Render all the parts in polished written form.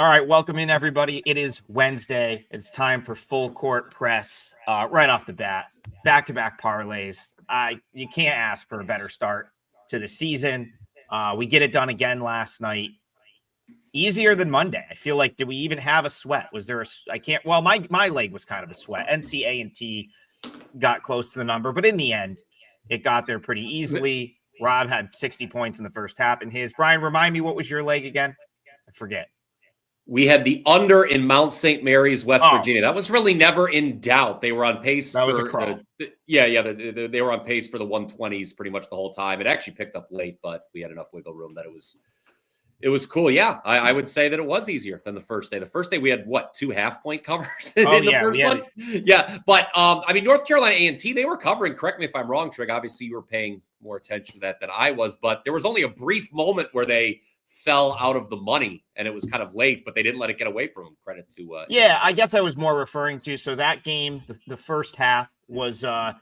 All right, welcome in, everybody. It is Wednesday. It's time for full court press right off the bat. Back-to-back parlays. You can't ask for a better start to the season. We get it done again last night. Easier than Monday. I feel like, did we even have a sweat? Was there my leg was kind of a sweat. NCAA got close to the number, but in the end, it got there pretty easily. Rob had 60 points in the first half in his. Brian, remind me, what was your leg again? I forget. We had the under in Mount St. Mary's, West Virginia. That was really never in doubt. They were on pace. That was a crawl. They were on pace for the 120s pretty much the whole time. It actually picked up late, but we had enough wiggle room that it was cool. Yeah, I would say that it was easier than the first day. The first day we had, 2 half-point covers in the first one? Yeah, but, North Carolina A&T, they were covering. Correct me if I'm wrong, Trigg. Obviously, you were paying more attention to that than I was, but there was only a brief moment where they fell out of the money, and it was kind of late, but they didn't let it get away from them. Credit to I guess I was more referring to, so that game, the first half was that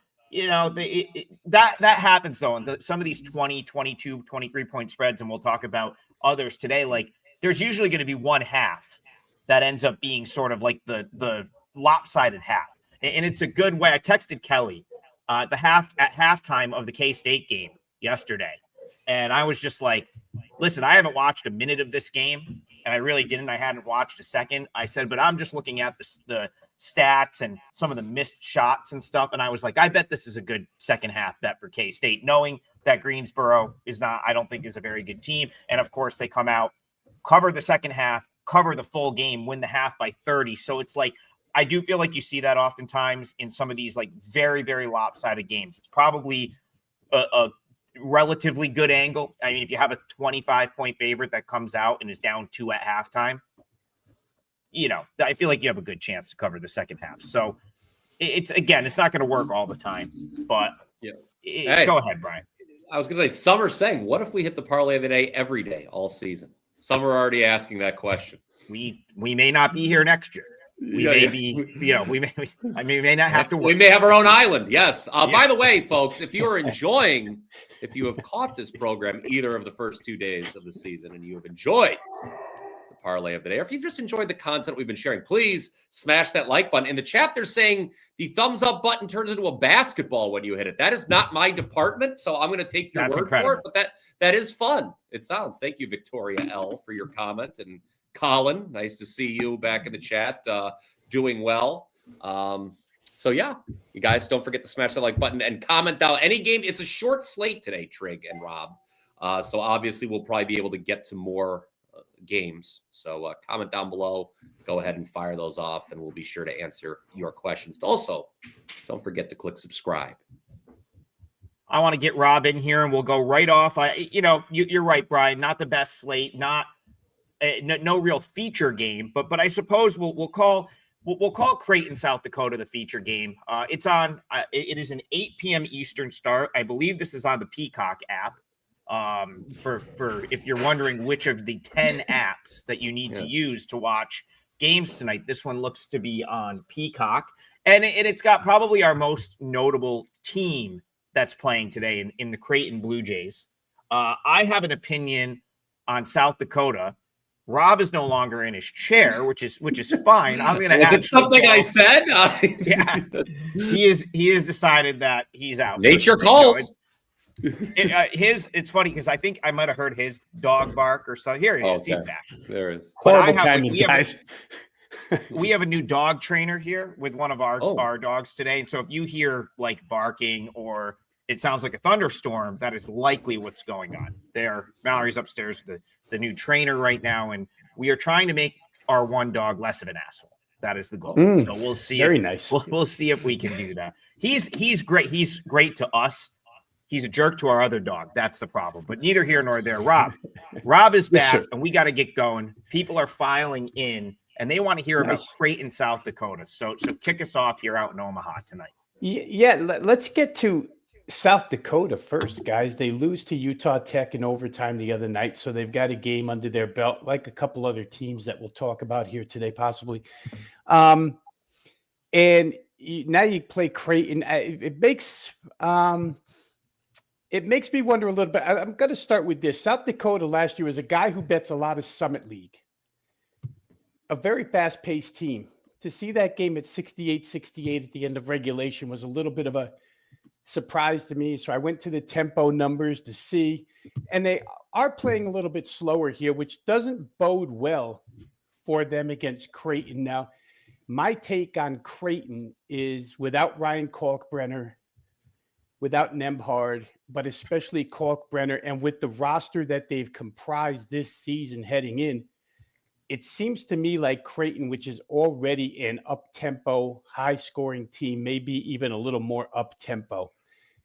happens though, and some of these 20, 22, 23 point spreads, and we'll talk about others today. Like, there's usually going to be one half that ends up being sort of like the lopsided half, and it's a good way. I texted Kelly at halftime of the K-State game yesterday, and I was just like, listen, I haven't watched a minute of this game, and I really didn't. I hadn't watched a second. I said, but I'm just looking at the stats and some of the missed shots and stuff, and I was like, I bet this is a good second half bet for K-State, knowing that Greensboro I don't think is a very good team. And of course, they come out, cover the second half, cover the full game, win the half by 30. So it's like, I do feel like you see that oftentimes in some of these like very, very lopsided games. It's probably a relatively good angle. I mean, if you have a 25-point favorite that comes out and is down 2 at halftime, I feel like you have a good chance to cover the second half. So it's not going to work all the time, but go ahead, Brian. I was going to say, some are saying, what if we hit the parlay of the day every day all season? Some are already asking that question. We may not be here next year. We may not have to work. We may have our own island. Yes. By the way, folks, if you have caught this program either of the first 2 days of the season and you have enjoyed the parlay of the day, or if you've just enjoyed the content we've been sharing, please smash that like button. In the chat, they're saying the thumbs up button turns into a basketball when you hit it. That is not my department, so I'm going to take your word for it. But that is fun. It sounds. Thank you, Victoria L, for your comment, and Colin, nice to see you back in the chat, doing well. So yeah, you guys don't forget to smash that like button and comment down any game. It's a short slate today, Trigg and Rob. So obviously we'll probably be able to get to more games. So comment down below, go ahead and fire those off, and we'll be sure to answer your questions. Also, don't forget to click subscribe. I want to get Rob in here, and we'll go right off. You're right, Brian. Not the best slate, not no real feature game, but I suppose we'll call Creighton, South Dakota, the feature game. It's on. It is an 8 p.m. Eastern start. I believe this is on the Peacock app. For if you're wondering which of the 10 apps that you need to use to watch games tonight, this one looks to be on Peacock, and it's got probably our most notable team that's playing today in the Creighton Blue Jays. I have an opinion on South Dakota. Rob is no longer in his chair, which is fine. I'm going to. Was it something I said? Yeah, he has decided that he's out. Nature calls. It's funny because I think I might have heard his dog bark or so. Here he is. Okay. He's back. There it is. Horrible timing, guys. We have a new dog trainer here with one of our dogs today. And so if you hear like barking or it sounds like a thunderstorm, that is likely what's going on. Mallory's upstairs with the new trainer right now, and we are trying to make our one dog less of an asshole. That is the goal. So we'll see. Nice. We'll see if we can do that. He's great. He's great to us. He's a jerk to our other dog. That's the problem. But neither here nor there. Rob is back, and we got to get going. People are filing in, and they want to hear about Creighton, South Dakota. So kick us off here out in Omaha tonight. Yeah, let's get to South Dakota first, guys. They lose to Utah Tech in overtime the other night, so they've got a game under their belt, like a couple other teams that we'll talk about here today, possibly. And now you play Creighton. It makes me wonder a little bit. I'm going to start with this. South Dakota last year was a guy who bets a lot of Summit League. a very fast-paced team. To see that game at 68-68 at the end of regulation was a little bit of a surprise to me. So I went to the tempo numbers to see, and they are playing a little bit slower here, which doesn't bode well for them against Creighton. Now, my take on Creighton is without Ryan Kalkbrenner, without Nembhard, but especially Kalkbrenner, and with the roster that they've comprised this season heading in, it seems to me like Creighton, which is already an up-tempo, high-scoring team, maybe even a little more up-tempo.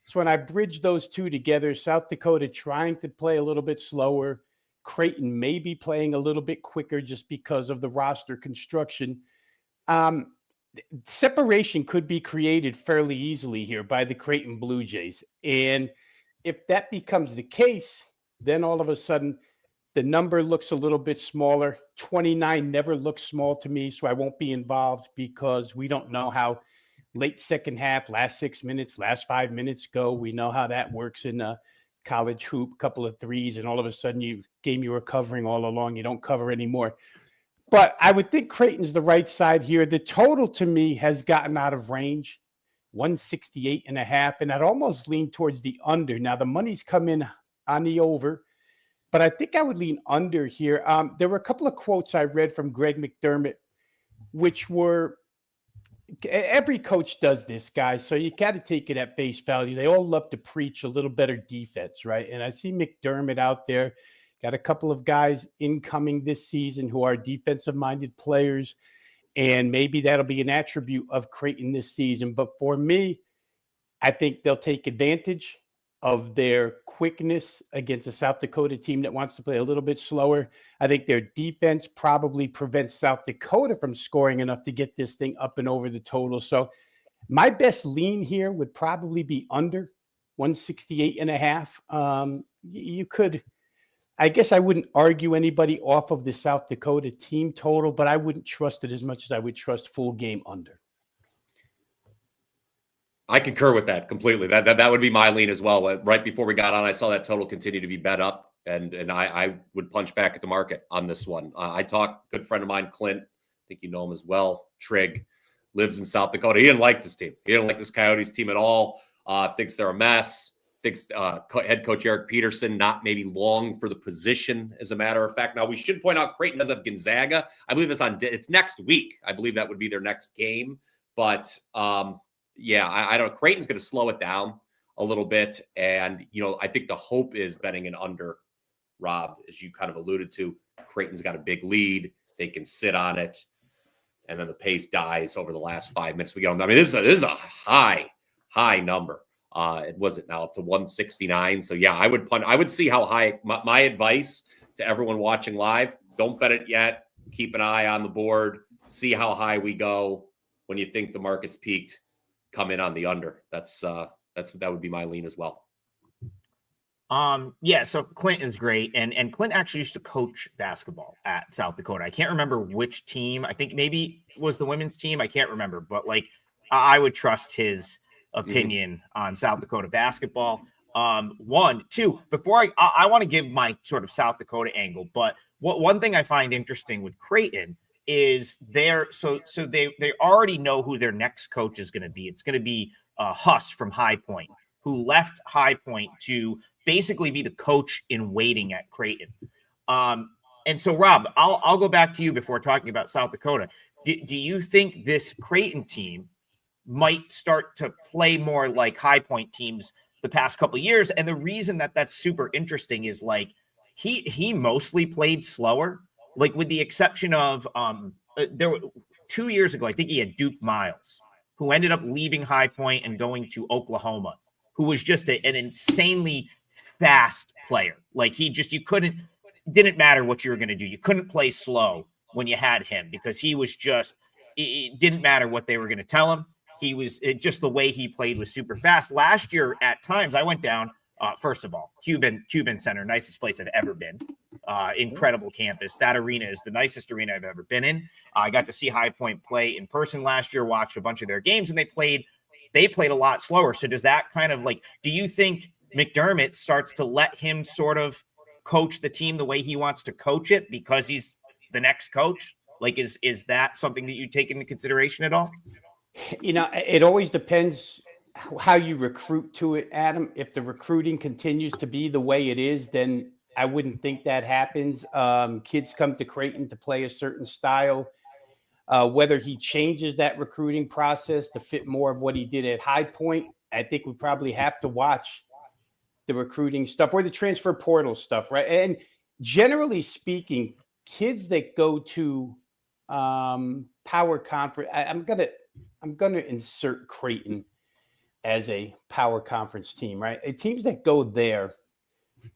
So when I bridge those two together, South Dakota trying to play a little bit slower, Creighton maybe playing a little bit quicker just because of the roster construction. Separation could be created fairly easily here by the Creighton Blue Jays. And if that becomes the case, then all of a sudden the number looks a little bit smaller. 29 never looks small to me, so I won't be involved because we don't know how late second half, last 6 minutes, last 5 minutes go. We know how that works in a college hoop, couple of threes, and all of a sudden you were covering all along, you don't cover anymore. But I would think Creighton's the right side here. The total to me has gotten out of range, 168.5, and I'd almost lean towards the under. Now the money's come in on the over, but I think I would lean under here. There were a couple of quotes I read from Greg McDermott, which were, every coach does this, guys, so you got to take it at face value. They all love to preach a little better defense, right? And I see McDermott out there, got a couple of guys incoming this season who are defensive-minded players, and maybe that'll be an attribute of Creighton this season. But for me, I think they'll take advantage of their quickness against a South Dakota team that wants to play a little bit slower. I think their defense probably prevents South Dakota from scoring enough to get this thing up and over the total. So my best lean here would probably be under 168.5. You could, I guess I wouldn't argue anybody off of the South Dakota team total, but I wouldn't trust it as much as I would trust full game under. I concur with that completely. That would be my lean as well. Right before we got on, I saw that total continue to be bet up, and I would punch back at the market on this one. I talked, good friend of mine, Clint, I think you know him as well, Trigg, lives in South Dakota. He didn't like this team. He didn't like this Coyotes team at all. Thinks they're a mess. Thinks head coach Eric Peterson not maybe long for the position, as a matter of fact. Now, we should point out Creighton does have Gonzaga. I believe it's next week. I believe that would be their next game. But yeah, I don't know. Creighton's going to slow it down a little bit. And, I think the hope is betting an under, Rob, as you kind of alluded to. Creighton's got a big lead. They can sit on it. And then the pace dies over the last 5 minutes. This is a high number. It wasn't now up to 169. So, yeah, I would see how high. My advice to everyone watching live, don't bet it yet. Keep an eye on the board. See how high we go. When you think the market's peaked, come in on the under. That would be my lean as well. Yeah, so Clint is great, and Clint actually used to coach basketball at South Dakota. I can't remember which team. I think maybe it was the women's team. I can't remember, but I would trust his opinion on South Dakota basketball. One, two, before I want to give my sort of South Dakota angle, but one thing I find interesting with Creighton is they already know who their next coach is going to be. It's going to be Huss from High Point, who left High Point to basically be the coach in waiting at Creighton. And so, Rob, I'll go back to you before talking about South Dakota. Do you think this Creighton team might start to play more like High Point teams the past couple of years? And the reason that's super interesting is he mostly played slower. With the exception of there were 2 years ago, I think he had Duke Miles, who ended up leaving High Point and going to Oklahoma, who was just an insanely fast player. Didn't matter what you were going to do. You couldn't play slow when you had him because he was it didn't matter what they were going to tell him. He was just the way he played was super fast. Last year, at times, I went down. First of all, Cuban Center, nicest place I've ever been. Incredible campus. That arena is the nicest arena I've ever been in. I got to see High Point play in person last year, watched a bunch of their games, and they played a lot slower. So does that kind of do you think McDermott starts to let him sort of coach the team the way he wants to coach it because he's the next coach? Like, is that something that you take into consideration at all? It always depends how you recruit to it, Adam. If the recruiting continues to be the way it is, then I wouldn't think that happens. Kids come to Creighton to play a certain style. Whether he changes that recruiting process to fit more of what he did at High Point, I think we probably have to watch the recruiting stuff or the transfer portal stuff, right? And generally speaking, kids that go to power conference, I'm gonna insert Creighton as a power conference team, right? Teams that go there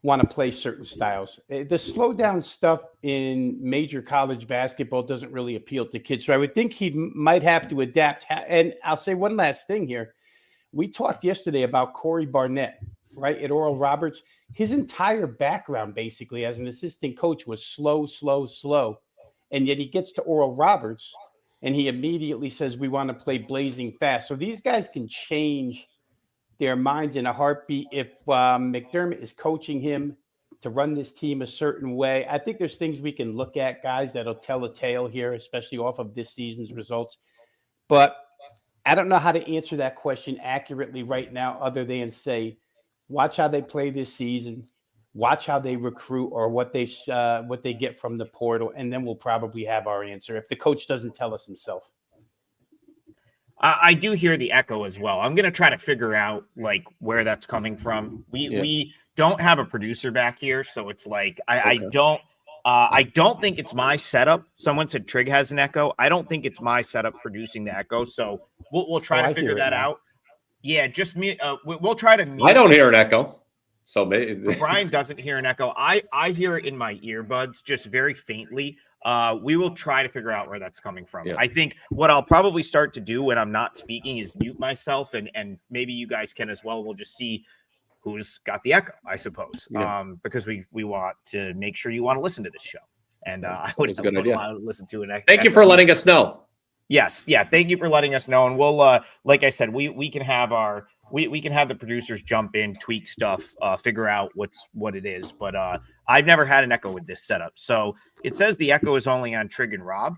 want to play certain styles. The slow down stuff in major college basketball doesn't really appeal to kids. So I would think he might have to adapt. And I'll say one last thing here. We talked yesterday about Corey Barnett, right, at Oral Roberts. His entire background basically as an assistant coach was slow. And yet he gets to Oral Roberts and he immediately says, we want to play blazing fast. So these guys can change their minds in a heartbeat if McDermott is coaching him to run this team a certain way. I think there's things we can look at, guys, that'll tell a tale here, especially off of this season's results. But I don't know how to answer that question accurately right now other than say, watch how they play this season, watch how they recruit or what they get from the portal, and then we'll probably have our answer if the coach doesn't tell us himself. I do hear the echo as well. I'm going to try to figure out like where that's coming from. We don't have a producer back here, so it's like I don't think it's my setup. Someone said Trigg has an echo. I don't think it's my setup producing the echo, so we'll try to figure that out. Yeah, just me. We'll try to. I don't hear an echo, so maybe Brian doesn't hear an echo. I hear it in my earbuds, just very faintly. We will try to figure out where that's coming from. Yeah. I think what I'll probably start to do when I'm not speaking is mute myself, and maybe you guys can as well. We'll just see who's got the echo, I suppose, because we want to make sure you want to listen to this show. And I would want to listen to an echo. Thank you for letting us know. Yes. Yeah. Thank you for letting us know. And we'll, like I said, we can have we can have the producers jump in, tweak stuff, figure out what it is. But I've never had an echo with this setup. So it says the echo is only on Trigg and Rob.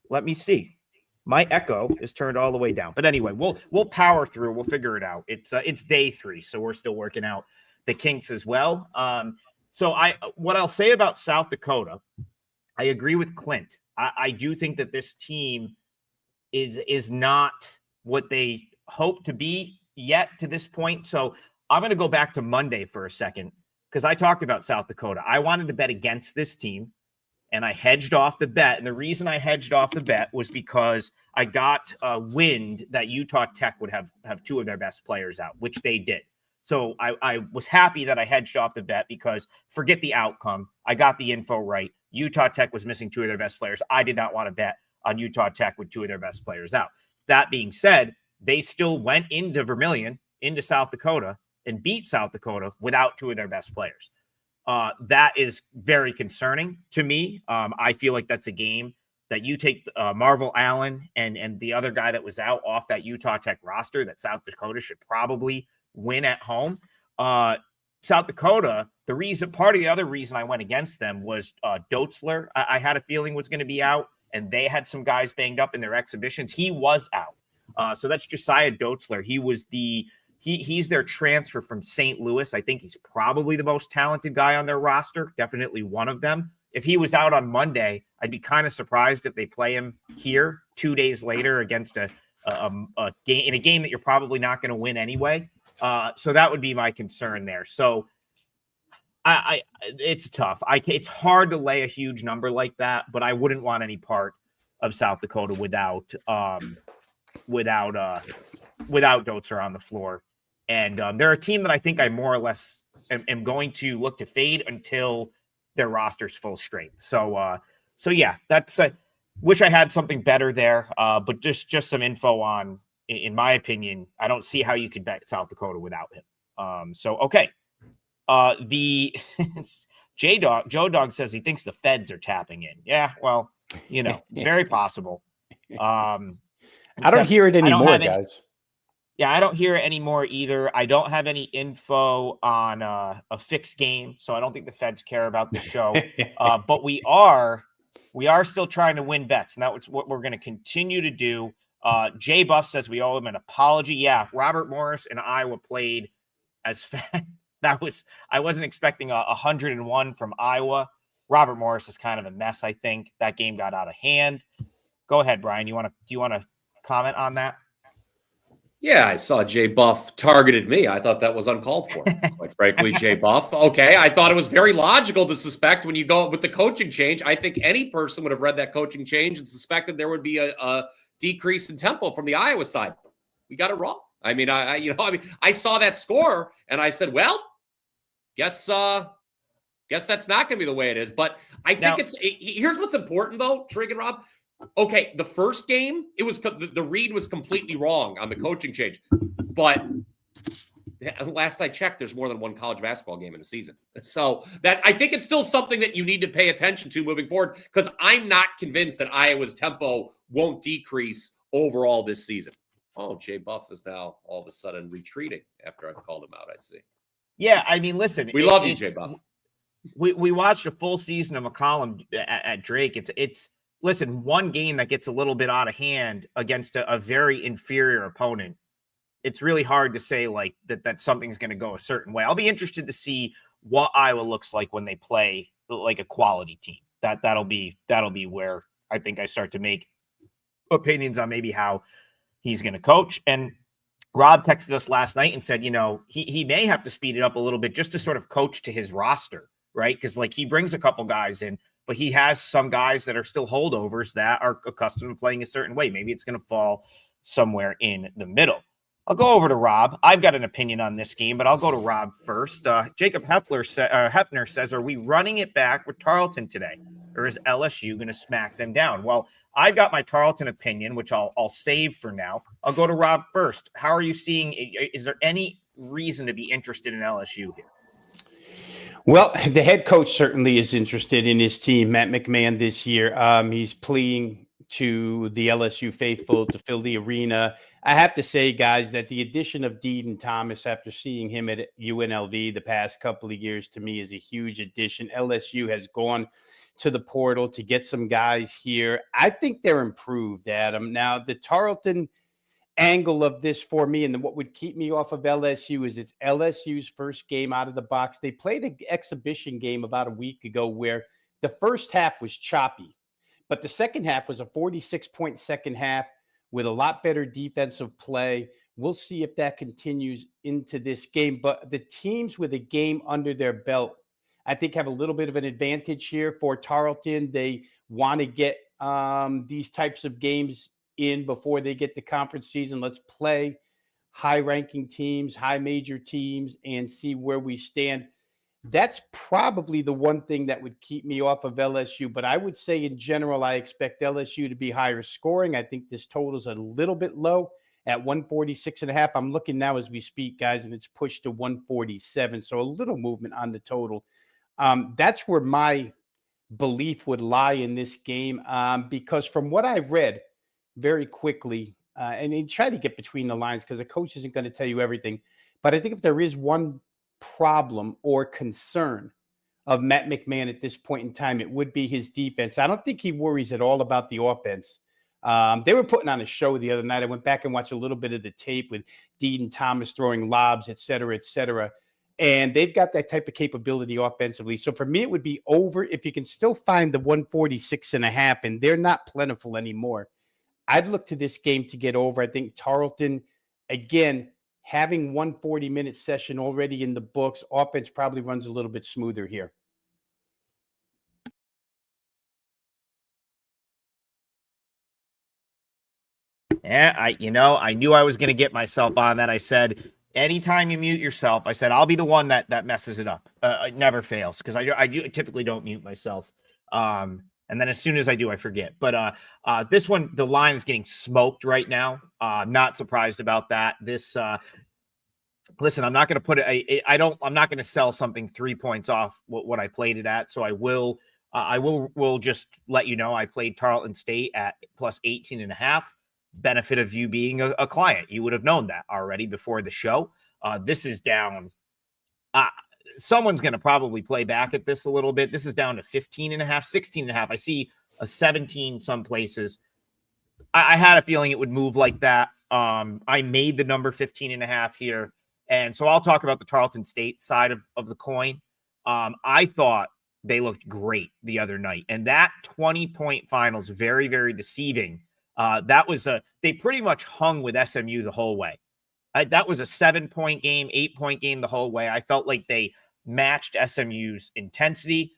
Let me see. My echo is turned all the way down. But anyway, we'll power through. We'll figure it out. It's day 3, so we're still working out the kinks as well. So what I'll say about South Dakota, I agree with Clint. I do think that this team is not what they hope to be yet to this point. So I'm going to go back to Monday for a second because I talked about South Dakota. I wanted to bet against this team, and I hedged off the bet. And the reason I hedged off the bet was because I got wind that Utah Tech would have 2 of their best players out, which they did. So I was happy that I hedged off the bet because forget the outcome. I got the info right. Utah Tech was missing 2 of their best players. I did not want to bet on Utah Tech with 2 of their best players out. That being said, they still went into Vermilion, into South Dakota, and beat South Dakota without 2 of their best players. That is very concerning to me. I feel like that's a game that you take Marvel Allen and the other guy that was out off that Utah Tech roster that South Dakota should probably win at home. South Dakota, part of the other reason I went against them was Doetzler. I had a feeling was going to be out, and they had some guys banged up in their exhibitions. He was out. So that's Josiah Doetzler. He's their transfer from St. Louis. I think he's probably the most talented guy on their roster. Definitely one of them. If he was out on Monday, I'd be kind of surprised if they play him here 2 days later against a game in a game that you're probably not going to win anyway. So that would be my concern there. So it's tough. It's hard to lay a huge number like that, but I wouldn't want any part of South Dakota without Doetzler on the floor. And they're a team that I think I more or less am going to look to fade until their roster's full strength. So yeah, that's wish I had something better there. But just some info on, in my opinion, I don't see how you could bet South Dakota without him. So okay. The Joe Dog says he thinks the feds are tapping in. Yeah, well, it's very possible. I don't hear it anymore, guys. Yeah, I don't hear it anymore either. I don't have any info on a fixed game, so I don't think the feds care about the show. But we are We are still trying to win bets, and that's what we're going to continue to do. Jay Buff says we owe him an apology. Yeah, Robert Morris and Iowa played as fast. I wasn't expecting 101 from Iowa. Robert Morris is kind of a mess, I think. That game got out of hand. Go ahead, Brian. Do you want to comment on that? Yeah, I saw Jay Buff targeted me. I thought that was uncalled for, quite frankly, Jay Buff. Okay, I thought it was very logical to suspect when you go with the coaching change. I think any person would have read that coaching change and suspected there would be a decrease in tempo from the Iowa side. We got it wrong. I mean, I saw that score and I said, well, guess that's not going to be the way it is. But I think here's what's important though, Trigg and Rob. Okay, the first game, it was the read was completely wrong on the coaching change. But last I checked, there's more than one college basketball game in the season. So that I think it's still something that you need to pay attention to moving forward, because I'm not convinced that Iowa's tempo won't decrease overall this season. Oh, Jay Buff is now all of a sudden retreating after I've called him out, I see. Yeah, I mean, listen. We love you, Jay Buff. We watched a full season of McCollum at Drake. It's listen, one game that gets a little bit out of hand against a very inferior opponent, it's really hard to say like that something's going to go a certain way. I'll be interested to see what Iowa looks like when they play like a quality team. That'll be where I think I start to make opinions on maybe how he's going to coach. And Rob texted us last night and said, he may have to speed it up a little bit just to sort of coach to his roster, right? Because like he brings a couple guys in, but he has some guys that are still holdovers that are accustomed to playing a certain way. Maybe it's going to fall somewhere in the middle. I'll go over to Rob. I've got an opinion on this game, but I'll go to Rob first. Jacob Hefner says, are we running it back with Tarleton today, or is LSU going to smack them down? Well, I've got my Tarleton opinion, which I'll save for now. I'll go to Rob first. How are you seeing? Is there any reason to be interested in LSU here? Well, the head coach certainly is interested in his team, Matt McMahon, this year. He's pleading to the LSU faithful to fill the arena. I have to say, guys, that the addition of Dean Thomas, after seeing him at UNLV the past couple of years, to me is a huge addition. LSU has gone to the portal to get some guys here. I think they're improved, Adam. Now, the Tarleton angle of this for me, and what would keep me off of LSU, is it's LSU's first game out of the box. They played an exhibition game about a week ago where the first half was choppy, but the second half was a 46-point second half with a lot better defensive play. We'll see if that continues into this game. But the teams with a game under their belt, I think, have a little bit of an advantage here. For Tarleton, they want to get these types of games in before they get the conference season. Let's play high-ranking teams, high major teams, and see where we stand. That's probably the one thing that would keep me off of LSU. But I would say in general, I expect LSU to be higher scoring. I think this total is a little bit low at 146.5. I'm looking now as we speak, guys, and it's pushed to 147. So a little movement on the total. That's where my belief would lie in this game, because from what I've read very quickly, and they try to get between the lines because a coach isn't going to tell you everything. But I think if there is one problem or concern of Matt McMahon at this point in time, it would be his defense. I don't think he worries at all about the offense. They were putting on a show the other night. I went back and watched a little bit of the tape with Dean Thomas throwing lobs, et cetera, et cetera. And they've got that type of capability offensively. So for me, it would be over if you can still find the 146.5, and they're not plentiful anymore. I'd look to this game to get over. I think Tarleton, again, having 140-minute session already in the books, offense probably runs a little bit smoother here. Yeah, I knew I was going to get myself on that. I said, anytime you mute yourself, I said, I'll be the one that messes it up. It never fails because I typically don't mute myself. And then as soon as I do, I forget. But this one, the line is getting smoked right now. Not surprised about that. This, listen, I'm not going to put it. I'm not going to sell something 3 points off what I played it at. So I will just let you know I played Tarleton State at plus 18.5. Benefit of you being a client, you would have known that already before the show. This is down. Someone's going to probably play back at this a little bit. This is down to 15.5, 16.5. I see a 17 some places. I had a feeling it would move like that. I made the number 15.5 here. And so I'll talk about the Tarleton State side of the coin. I thought they looked great the other night. And that 20-point final is very, very deceiving. They pretty much hung with SMU the whole way. That was a 7-point game, 8-point game the whole way. I felt like they matched SMU's intensity.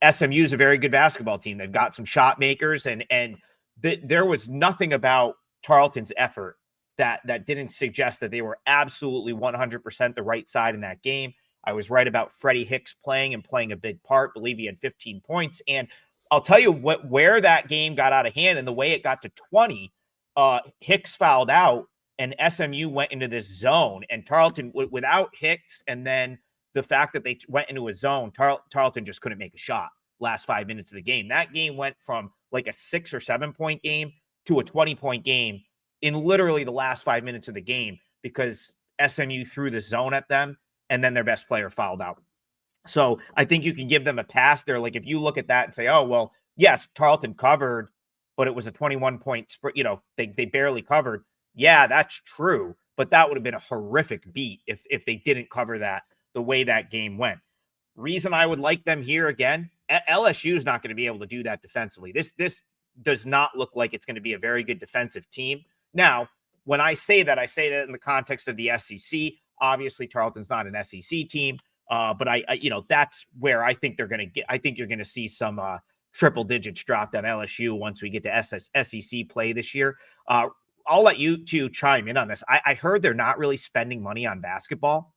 SMU is a very good basketball team. They've got some shot makers, and there was nothing about Tarleton's effort that didn't suggest that they were absolutely 100% the right side in that game. I was right about Freddie Hicks playing a big part. I believe he had 15 points. And I'll tell you where that game got out of hand and the way it got to 20, Hicks fouled out and SMU went into this zone. And Tarleton, without Hicks, and then the fact that they went into a zone, Tarleton just couldn't make a shot last 5 minutes of the game. That game went from like a 6 or 7 point game to a 20-point game in literally the last 5 minutes of the game because SMU threw the zone at them and then their best player fouled out. So I think you can give them a pass there. Like if you look at that and say, oh, well, yes, Tarleton covered, but it was a 21-point spread. They barely covered. Yeah, that's true. But that would have been a horrific beat if they didn't cover that the way that game went. Reason I would like them here again, LSU is not going to be able to do that defensively. This does not look like it's going to be a very good defensive team. Now, when I say that in the context of the SEC. Obviously, Tarleton's not an SEC team, but I that's where I think they're going to get. I think you're going to see some triple digits dropped on LSU once we get to SEC play this year. I'll let you two chime in on this. I heard they're not really spending money on basketball.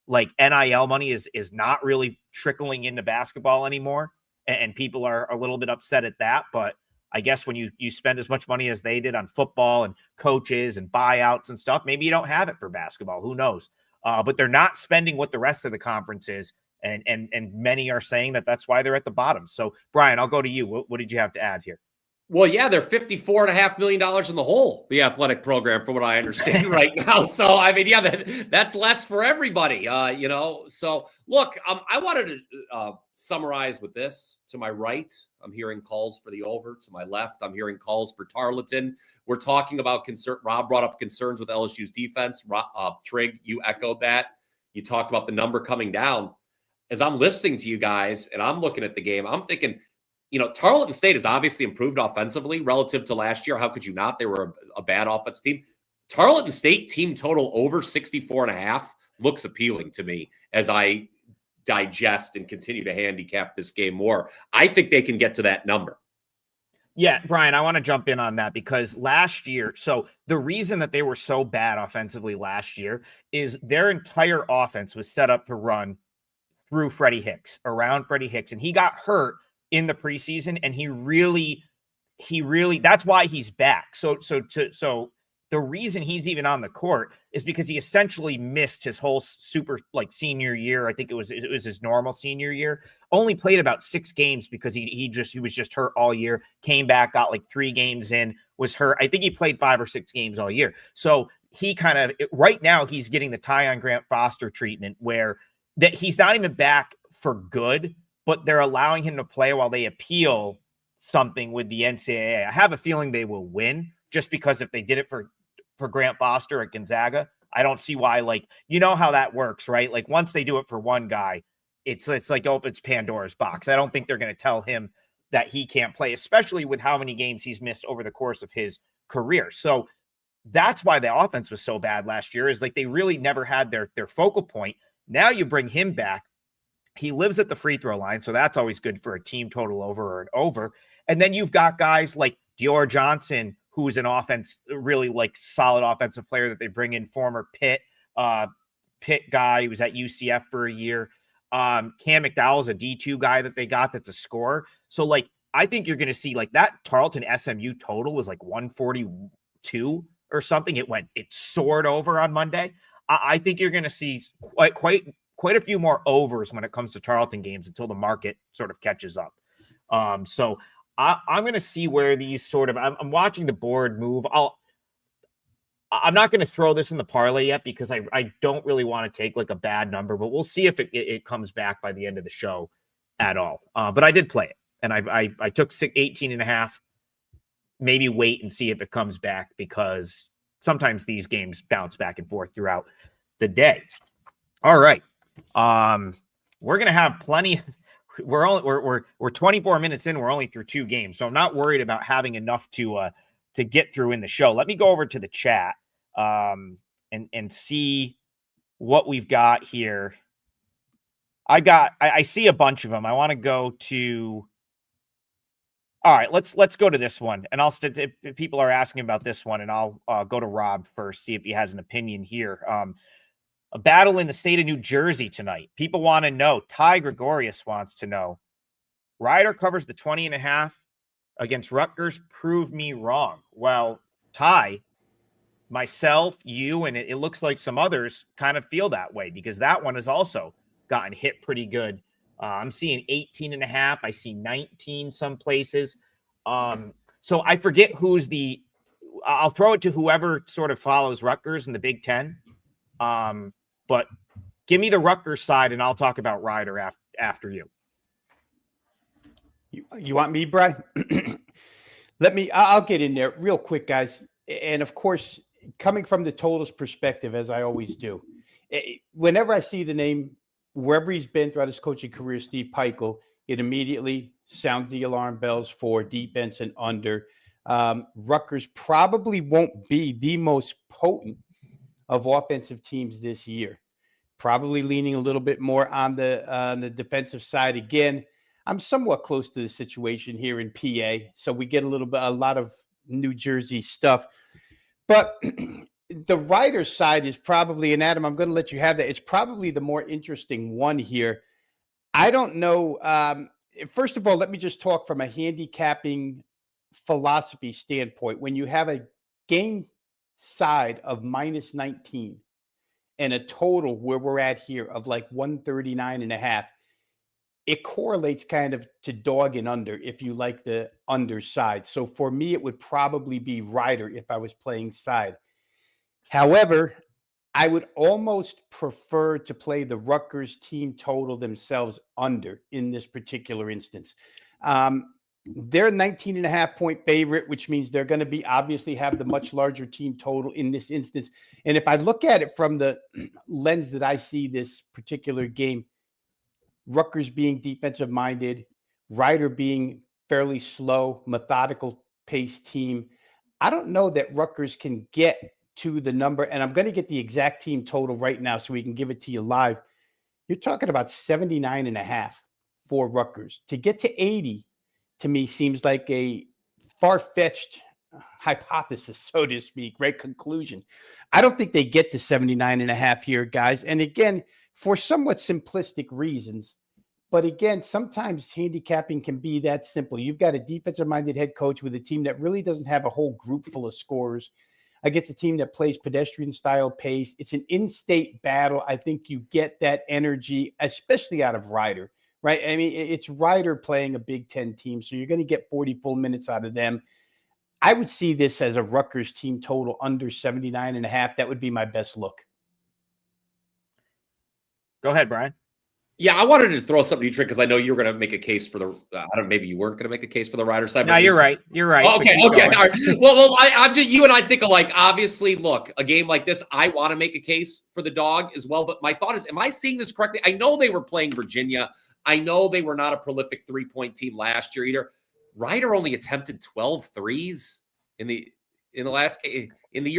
Like NIL money is not really trickling into basketball anymore. And people are a little bit upset at that. But I guess when you spend as much money as they did on football and coaches and buyouts and stuff, maybe you don't have it for basketball. Who knows? But they're not spending what the rest of the conference is. And many are saying that that's why they're at the bottom. So, Brian, I'll go to you. What did you have to add here? Well, yeah, they're $54.5 million in the hole, the athletic program, from what I understand right now. So, I mean, yeah, that's less for everybody, So, look, I wanted to summarize with this. To my right, I'm hearing calls for the over. To my left, I'm hearing calls for Tarleton. We're talking about concern. Rob brought up concerns with LSU's defense. Trigg, you echoed that. You talked about the number coming down. As I'm listening to you guys and I'm looking at the game, I'm thinking, Tarleton State has obviously improved offensively relative to last year. How could you not? They were a bad offense team. Tarleton State team total over 64.5 looks appealing to me as I digest and continue to handicap this game more. I think they can get to that number. Yeah, Brian, I want to jump in on that because last year, so the reason that they were so bad offensively last year is their entire offense was set up to run through Freddie Hicks, around Freddie Hicks, and he got hurt in the preseason, and he really, that's why he's back. So the reason he's even on the court is because he essentially missed his whole senior year. I think it was his normal senior year. Only played about 6 games because he was just hurt all year. Came back, got like 3 games in, was hurt. I think he played 5 or 6 games all year. So he right now he's getting the Tyon Grant Foster treatment where that he's not even back for good, but they're allowing him to play while they appeal something with the NCAA. I have a feeling they will win just because if they did it for Grant Foster at Gonzaga, I don't see why, how that works, right? Like once they do it for one guy, it's like opens Pandora's box. I don't think they're going to tell him that he can't play, especially with how many games he's missed over the course of his career. So that's why the offense was so bad last year is like they really never had their focal point. Now you bring him back. He lives at the free throw line, so that's always good for a team total over or an over. And then you've got guys like Dior Johnson, who is an really solid offensive player that they bring in, former Pitt guy. He was at UCF for a year. Cam McDowell is a D2 guy that they got that's a scorer. So I think you're going to see that Tarleton SMU total was 142 or something. It soared over on Monday. I think you're going to see quite a few more overs when it comes to Tarleton games until the market sort of catches up. So I'm going to see where these I'm watching the board move. I'm not going to throw this in the parlay yet because I don't really want to take a bad number, but we'll see if it comes back by the end of the show at all. But I did play it and I took 18.5. Maybe wait and see if it comes back, because sometimes these games bounce back and forth throughout the day. All right. We're going to have plenty. We're 24 minutes in. We're only through 2 games. So I'm not worried about having enough to get through in the show. Let me go over to the chat and see what we've got here. I see a bunch of them. I want to go to. All right, let's go to this one, and if people are asking about this one, and I'll go to Rob first, see if he has an opinion here. A battle in the state of New Jersey tonight. People want to know. Ty Gregorius wants to know. Rider covers the 20.5 against Rutgers. Prove me wrong. Well, Ty, myself, you, and it looks like some others kind of feel that way, because that one has also gotten hit pretty good. I'm seeing 18.5. I see 19 some places. So I forget I'll throw it to whoever sort of follows Rutgers in the Big Ten. But give me the Rutgers side, and I'll talk about Rider after you. You want me, Brian? I'll get in there real quick, guys. And of course, coming from the totals perspective, as I always do, whenever I see the name, wherever he's been throughout his coaching career, Steve Peichel, it immediately sounds the alarm bells for defense and under. Rutgers probably won't be the most potent of offensive teams this year. Probably leaning a little bit more on the defensive side. Again, I'm somewhat close to the situation here in PA, so we get a lot of New Jersey stuff. But the Rider side is probably, and Adam, I'm going to let you have that. It's probably the more interesting one here. I don't know. First of all, let me just talk from a handicapping philosophy standpoint. When you have a game side of minus 19 and a total where we're at here of like 139.5, it correlates kind of to dog and under if you like the underside. So for me, it would probably be Rider if I was playing side. However, I would almost prefer to play the Rutgers team total themselves under in this particular instance. They're a 19.5 point favorite, which means they're going to obviously have the much larger team total in this instance. And if I look at it from the lens that I see this particular game, Rutgers being defensive minded, Rider being fairly slow, methodical pace team, I don't know that Rutgers can get to the number, and I'm going to get the exact team total right now so we can give it to you live. You're talking about 79.5 for Rutgers. To get to 80, to me, seems like a far-fetched hypothesis, so to speak, right? Conclusion. I don't think they get to 79.5 here, guys. And again, for somewhat simplistic reasons, but again, sometimes handicapping can be that simple. You've got a defensive-minded head coach with a team that really doesn't have a whole group full of scorers against a team that plays pedestrian-style pace. It's an in-state battle. I think you get that energy, especially out of Rider, right? I mean, it's Rider playing a Big Ten team, so you're going to get 40 full minutes out of them. I would see this as a Rutgers team total under 79.5. That would be my best look. Go ahead, Brian. Yeah, I wanted to throw something to you, Trigg, because I know you were going to make a case for the. Maybe you weren't going to make a case for the Rider side. No, you're right. You're right. Okay. All right. Well, I'm just you and I think alike. Obviously, look, a game like this, I want to make a case for the dog as well. But my thought is, am I seeing this correctly? I know they were playing Virginia. I know they were not a prolific 3-point team last year either. Rider only attempted 12 threes in the last in the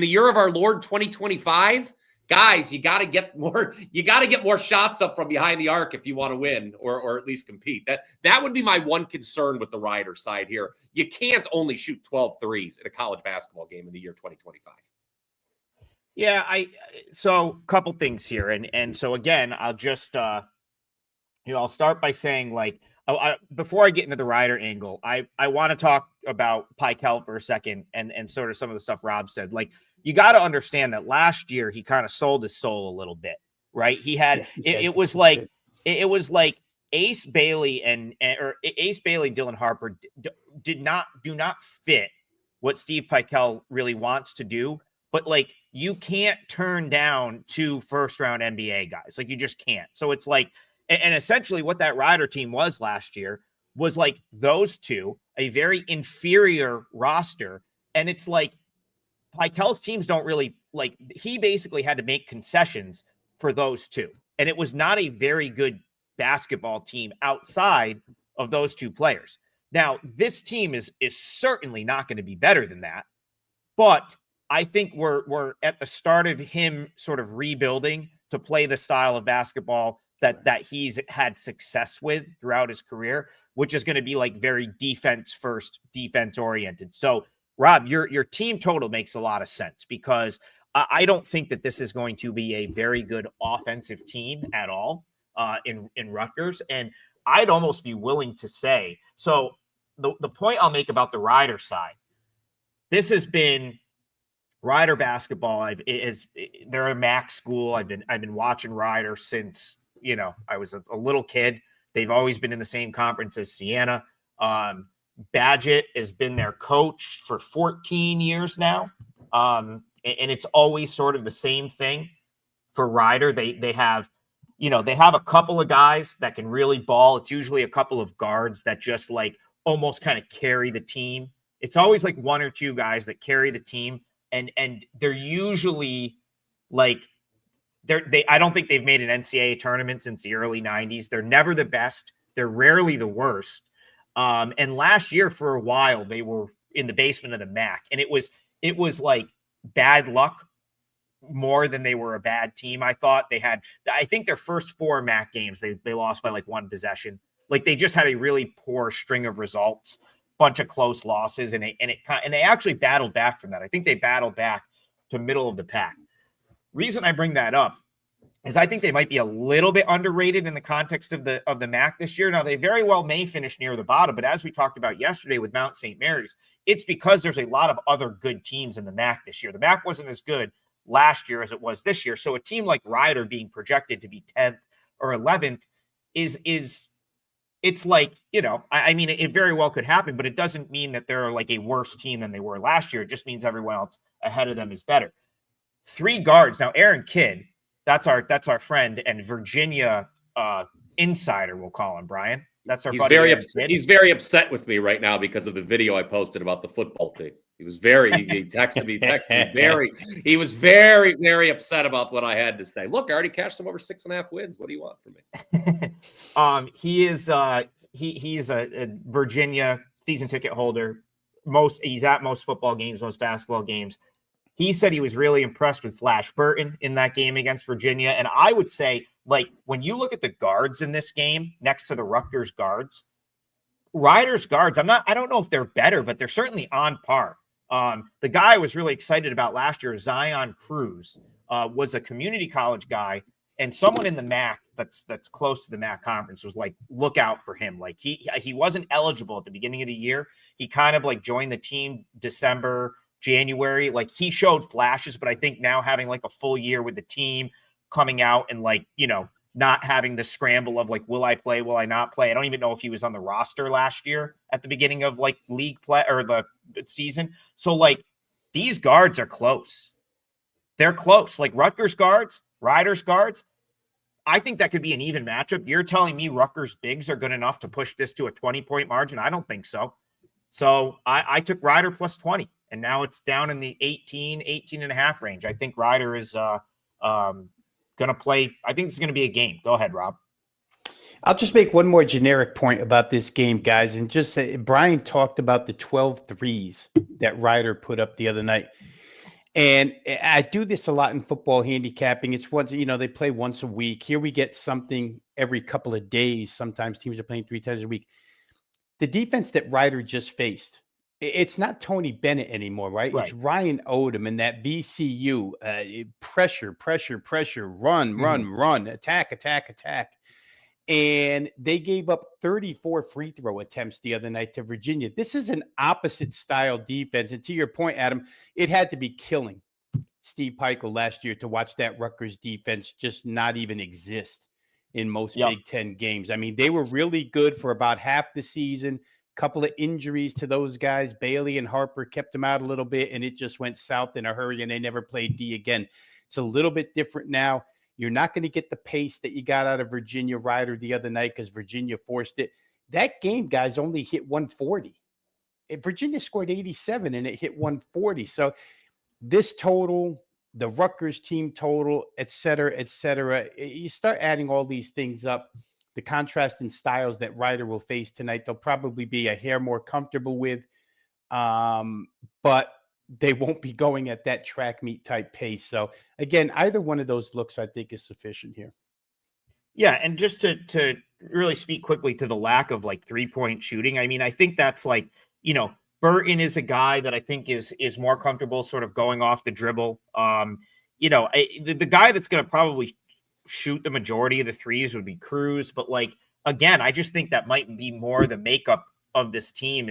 year of our Lord 2025. Guys, you got to get more. You got to get more shots up from behind the arc if you want to win, or at least compete. That would be my one concern with the Rider side here. You can't only shoot 12 threes in a college basketball game in the year 2025. Yeah, so a couple things here, and so again, I'll just I'll start by saying, like, before I get into the Rider angle, I want to talk about Peichel for a second, and sort of some of the stuff Rob said. Like, you got to understand that last year he kind of sold his soul a little bit, right? He had it was like Ace Bailey and Dylan Harper do not fit what Steve Peichel really wants to do. But like, you can't turn down 2 first-round NBA guys, like you just can't. So it's like, and essentially what that Rider team was last year was like those two, a very inferior roster. And it's like Pikel's teams don't really like, he basically had to make concessions for those two. And it was not a very good basketball team outside of those two players. Now, this team is certainly not going to be better than that. But I think we're at the start of him sort of rebuilding to play the style of basketball that he's had success with throughout his career, which is going to be like very defense first, defense oriented. So, Rob, your team total makes a lot of sense because I don't think that this is going to be a very good offensive team at all in Rutgers. And I'd almost be willing to say, so the point I'll make about the Rider side, this has been Rider basketball. They're a MAC school. I've been watching Rider since, I was a little kid. They've always been in the same conference as Siena. Badgett has been their coach for 14 years now. And it's always sort of the same thing for Rider. They have a couple of guys that can really ball. It's usually a couple of guards that just like almost kind of carry the team. It's always like one or two guys that carry the team. And they're usually like, I don't think they've made an NCAA tournament since the early 90s. They're never the best. They're rarely the worst. And last year for a while, they were in the basement of the MAC. And it was like bad luck more than they were a bad team. I think their first 4 MAC games, they lost by like 1 possession. Like they just had a really poor string of results, bunch of close losses. And they actually battled back from that. I think they battled back to middle of the pack. Reason I bring that up is I think they might be a little bit underrated in the context of the MAC this year. Now, they very well may finish near the bottom, but as we talked about yesterday with Mount St. Mary's, it's because there's a lot of other good teams in the MAC this year. The MAC wasn't as good last year as it was this year. So a team like Rider being projected to be 10th or 11th it's like, I mean, it very well could happen, but it doesn't mean that they're like a worse team than they were last year. It just means everyone else ahead of them is better. 3 guards. Now, Aaron Kidd, that's our friend and Virginia insider, we'll call him, Brian. That's our buddy. He's very upset with me right now because of the video I posted about the football team. He texted me he was very, very upset about what I had to say. Look, I already cashed him over 6.5 wins. What do you want from me? He's a Virginia season ticket holder. He's at most football games, most basketball games. He said he was really impressed with Flash Burton in that game against Virginia. And I would say, like, when you look at the guards in this game next to the Rutgers guards, Rider's guards, I don't know if they're better, but they're certainly on par. The guy I was really excited about last year, Zion Cruz, was a community college guy, and someone in the MAC that's close to the MAC conference was like, look out for him. Like he wasn't eligible at the beginning of the year. He kind of like joined the team December, January. Like he showed flashes, but I think now having like a full year with the team, coming out and like, not having the scramble of like, will I play? Will I not play? I don't even know if he was on the roster last year at the beginning of like league play or the season. So like these guards are close. They're close. Like Rutgers guards, Riders guards. I think that could be an even matchup. You're telling me Rutgers bigs are good enough to push this to a 20-point margin? I don't think so. So I took Rider plus 20 and now it's down in the 18 and a half range. I think Rider is, going to play. I think this is going to be a game. Go ahead, Rob. I'll just make one more generic point about this game, guys. And just say, Brian talked about the 12 threes that Rider put up the other night. And I do this a lot in football handicapping. It's once, they play once a week. Here we get something every couple of days. Sometimes teams are playing 3 times a week. The defense that Rider just faced, it's not Tony Bennett anymore, right? It's Ryan Odom and that VCU pressure, run, attack. And they gave up 34 free throw attempts the other night to Virginia. This is an opposite style defense. And to your point, Adam, it had to be killing Steve Pikiell last year to watch that Rutgers defense just not even exist in most Big Ten games. I mean, they were really good for about half the season. Couple of injuries to those guys. Bailey and Harper kept them out a little bit, and it just went south in a hurry, and they never played D again. It's a little bit different now. You're not going to get the pace that you got out of Virginia Rider the other night because Virginia forced it. that game, guys, only hit 140. Virginia scored 87 and it hit 140. So this total, the Rutgers team total, et cetera, you start adding all these things up. The contrast in styles that Ryder will face tonight, they'll probably be a hair more comfortable with, but they won't be going at that track meet type pace. So again, either one of those looks I think is sufficient here. Yeah, and just to really speak quickly to the lack of like 3-point shooting, I mean, I think that's like, Burton is a guy that I think is more comfortable sort of going off the dribble. The guy that's going to probably shoot the majority of the threes would be Cruz, but like, again, I just think that might be more the makeup of this team.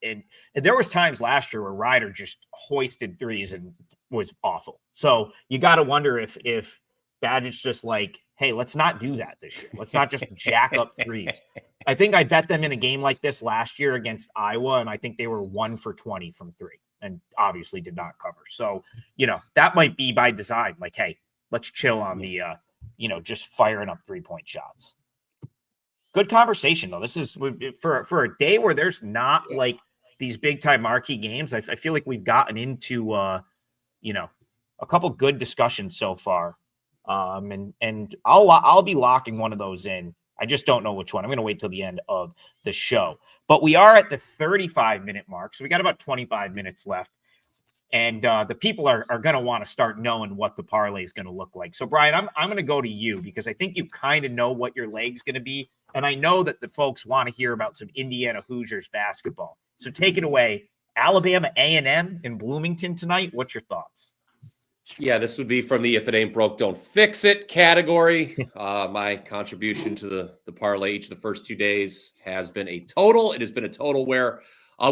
And there was times last year where Ryder just hoisted threes and was awful. So you got to wonder if Badgett's just like, hey, let's not do that this year. Let's not just jack up threes. I think I bet them in a game like this last year against Iowa, and I think they were 1 for 20 from 3 and obviously did not cover. So, that might be by design. Like, hey, let's chill on the, just firing up 3-point shots. Good conversation, though. This is for a day where there's not like these big time marquee games. I feel like we've gotten into, a couple good discussions so far. And I'll be locking one of those in. I just don't know which one. I'm going to wait till the end of the show. But we are at the 35-minute mark, so we got about 25 minutes left. And the people are going to want to start knowing what the parlay is going to look like. So, Brian, I'm going to go to you because I think you kind of know what your leg's going to be. And I know that the folks want to hear about some Indiana Hoosiers basketball. So take it away. Alabama A&M in Bloomington tonight. What's your thoughts? Yeah, this would be from the if it ain't broke, don't fix it category. My contribution to the parlay each of the first 2 days has been a total. It has been a total where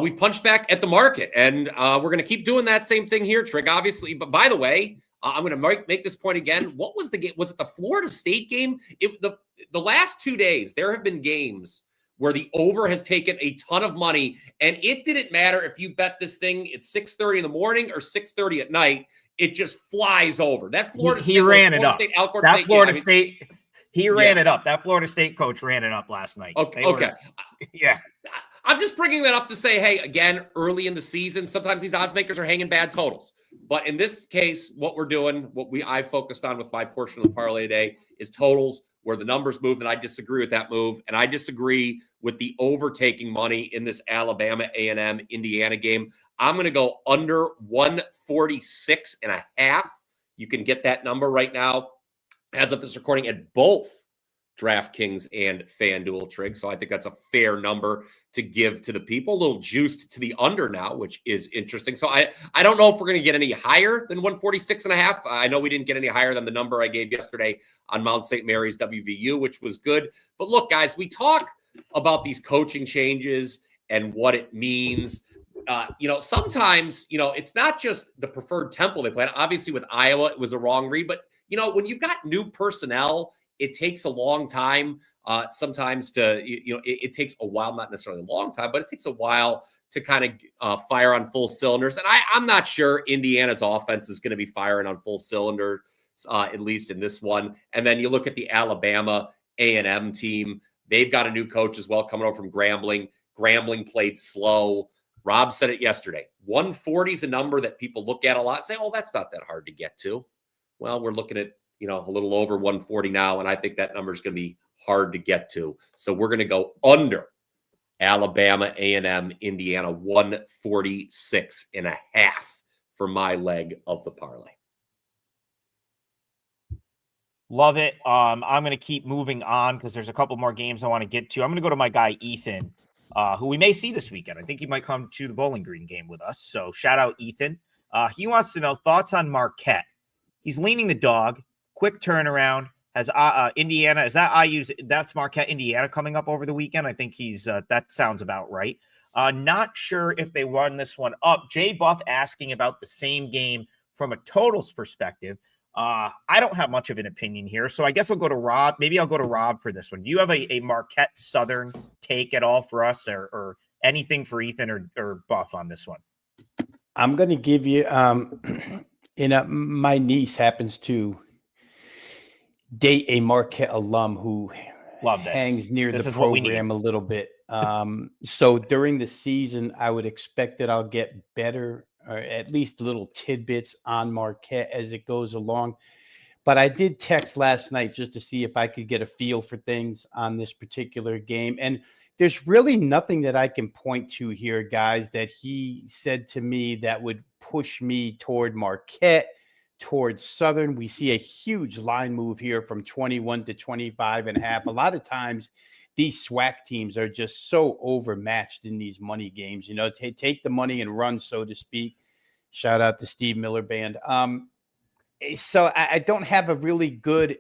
we've punched back at the market, and we're going to keep doing that same thing here, Trigg, obviously. But by the way, I'm going to make this point again. What was the game? Was it the Florida State game? The last 2 days, there have been games where the over has taken a ton of money, and it didn't matter if you bet this thing at 6:30 in the morning or 6:30 at night. It just flies over. That Florida State ran it up. That Florida State, he ran it up. That Florida State coach ran it up last night. Okay. Yeah. I'm just bringing that up to say, hey, again, early in the season, sometimes these odds makers are hanging bad totals. But in this case, what we're doing, I focused on with my portion of the parlay today is totals where the numbers move, and I disagree with that move. And I disagree with the overtaking money in this Alabama A&M Indiana game. I'm going to go under 146.5. You can get that number right now as of this recording at both DraftKings and FanDuel, Trigg. So I think that's a fair number to give to the people. A little juiced to the under now, which is interesting. So I don't know if we're going to get any higher than 146.5. I know we didn't get any higher than the number I gave yesterday on Mount St. Mary's WVU, which was good. But look, guys, we talk about these coaching changes and what it means. Sometimes, it's not just the preferred temple they played. Obviously, with Iowa, it was a wrong read. But, when you've got new personnel, it takes a long time sometimes it takes a while, not necessarily a long time, but it takes a while to kind of fire on full cylinders. And I'm not sure Indiana's offense is going to be firing on full cylinders, at least in this one. And then you look at the Alabama A&M team. They've got a new coach as well coming over from Grambling. Grambling played slow. Rob said it yesterday. 140 is a number that people look at a lot and say, oh, that's not that hard to get to. Well, we're looking at, a little over 140 now, and I think that number is going to be hard to get to. So we're going to go under Alabama, A&M, Indiana, 146.5 for my leg of the parlay. Love it. I'm going to keep moving on because there's a couple more games I want to get to. I'm going to go to my guy, Ethan, who we may see this weekend. I think he might come to the Bowling Green game with us. So shout out, Ethan. He wants to know thoughts on Marquette. He's leaning the dog. Quick turnaround. Has Indiana, is that IU's, that's Marquette, Indiana coming up over the weekend? I think he's, that sounds about right. Not sure if they run this one up. Jay Buff asking about the same game from a totals perspective. I don't have much of an opinion here, so I guess I'll go to Rob. Maybe I'll go to Rob for this one. Do you have a Marquette Southern take at all for us or anything for Ethan or Buff on this one? I'm going to give you, my niece happens to date a Marquette alum who hangs near the program a little bit. So during the season, I would expect that I'll get better, or at least little tidbits on Marquette as it goes along. But I did text last night just to see if I could get a feel for things on this particular game. And there's really nothing that I can point to here, guys, that he said to me that would push me toward Marquette, towards Southern. We see a huge line move here from 21 to 25.5. A lot of times these SWAC teams are just so overmatched in these money games, take the money and run, so to speak. Shout out to Steve Miller Band. So I don't have a really good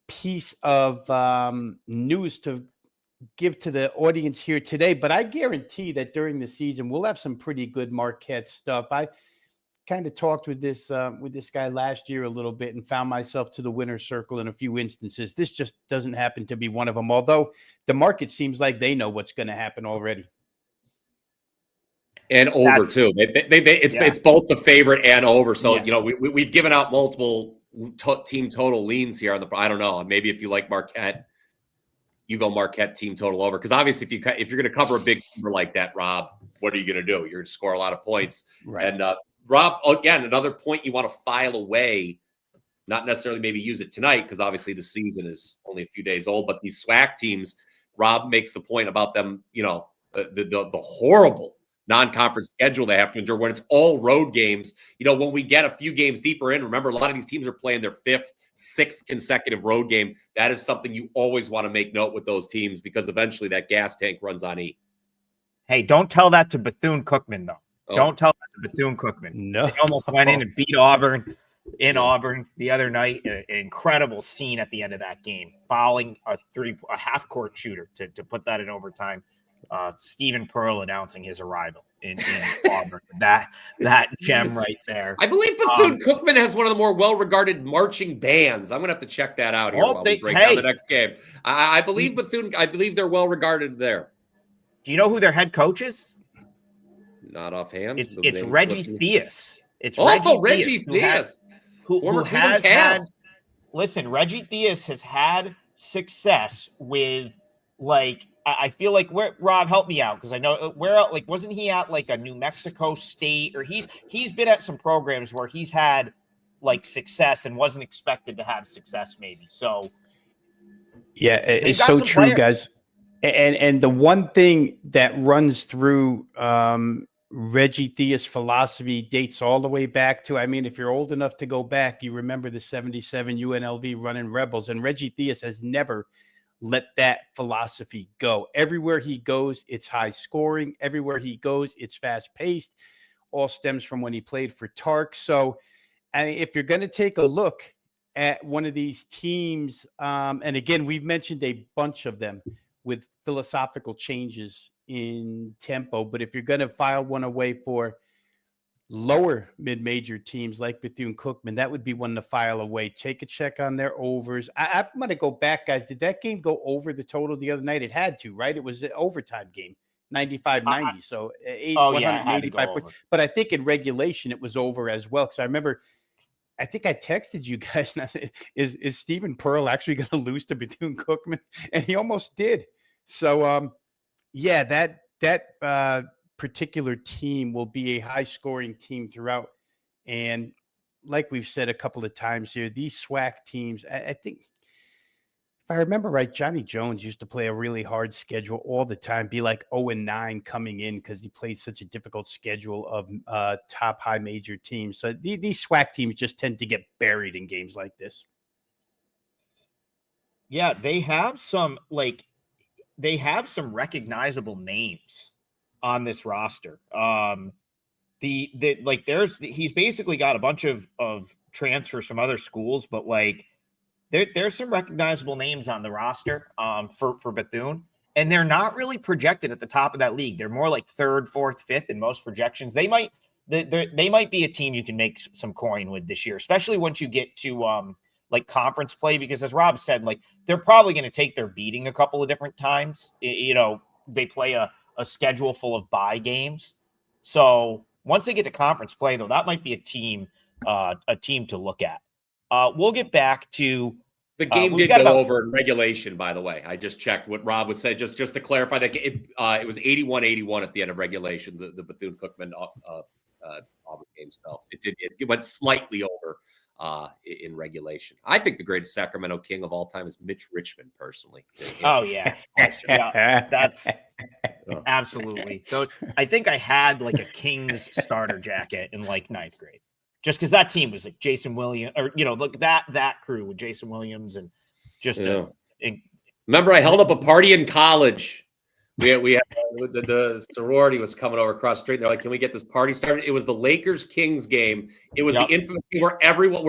piece of news to give to the audience here today, but I guarantee that during the season, we'll have some pretty good Marquette stuff. I kind of talked with this guy last year a little bit and found myself to the winner's circle in a few instances. This just doesn't happen to be one of them, although the market seems like they know what's going to happen already. And over too. It's both the favorite and over. So, we've given out multiple team total leans here on the, I don't know, maybe if you like Marquette, you go Marquette team total over. Because obviously if you're going to cover a big number like that, Rob, what are you going to do? You're going to score a lot of points. Right. And Rob, again, another point you want to file away, not necessarily maybe use it tonight, because obviously the season is only a few days old, but these SWAC teams, Rob makes the point about them, the horrible non-conference schedule they have to endure when it's all road games. When we get a few games deeper in, remember, a lot of these teams are playing their 5th, 6th consecutive road game. That is something you always want to make note with those teams, because eventually that gas tank runs on E. Hey, don't tell that to Bethune-Cookman, though. Oh. Don't tell that to Bethune-Cookman. No. They almost went in and beat Auburn in Auburn the other night. An incredible scene at the end of that game, fouling a half-court shooter to put that in overtime. Stephen Pearl announcing his arrival in Auburn. That gem right there. I believe Bethune-Cookman has one of the more well-regarded marching bands. I'm going to have to check that out here while we break down the next game. I believe they're well-regarded there. Do you know who their head coach is? Not offhand. It's Reggie Theus. It's Reggie Theus. Who has had – listen, Reggie Theus has had success with, I feel like Rob, help me out, because I know wasn't he at a New Mexico State, or he's been at some programs where he's had success and wasn't expected to have success maybe. So yeah, it's so true, guys. And the one thing that runs through Reggie Theus' philosophy dates all the way back to, if you're old enough to go back, you remember the 77 UNLV running Rebels, and Reggie Theus has never let that philosophy go. Everywhere he goes, it's high scoring. Everywhere he goes, it's fast paced. All stems from when he played for Tark. So if you're going to take a look at one of these teams, and again, we've mentioned a bunch of them with philosophical changes in tempo, but if you're going to file one away for lower mid-major teams like Bethune-Cookman, that would be one to file away. Take a check on their overs. I'm going to go back, guys. Did that game go over the total the other night? It had to, right? It was an overtime game, 95-90. So 185 points. But I think in regulation it was over as well, because I remember, I think I texted you guys, is Stephen Pearl actually going to lose to Bethune-Cookman? And he almost did. So, that particular team will be a high-scoring team throughout. And like we've said a couple of times here, these SWAC teams, I think, if I remember right, Johnny Jones used to play a really hard schedule all the time, be like 0-9 coming in because he played such a difficult schedule of top high major teams. So these SWAC teams just tend to get buried in games like this. Yeah, they have some recognizable names on this roster. He's basically got a bunch of transfers from other schools, but there's some recognizable names on the roster for Bethune, and they're not really projected at the top of that league. They're more like 3rd, 4th, 5th in most projections. They might be a team you can make some coin with this year, especially once you get to conference play, because as Rob said, they're probably going to take their beating a couple of different times. They play a schedule full of bye games. So once they get to conference play, though, that might be a team to look at. We'll get back to The game did go over in regulation, by the way. I just checked what Rob was saying. Just to clarify, that it was 81-81 at the end of regulation, the Bethune-Cookman Auburn game. So it went slightly over in regulation. I think the greatest Sacramento King of all time is Mitch Richmond, personally. Oh, yeah. Yeah, that's absolutely. I think I had like a Kings starter jacket in like 9th grade. Just because that team was like Jason Williams, or look that crew with Jason Williams and just remember I held up a party in college. We had the sorority was coming over across the street. They're like, "Can we get this party started?" It was the Lakers Kings game. It was the infamous game where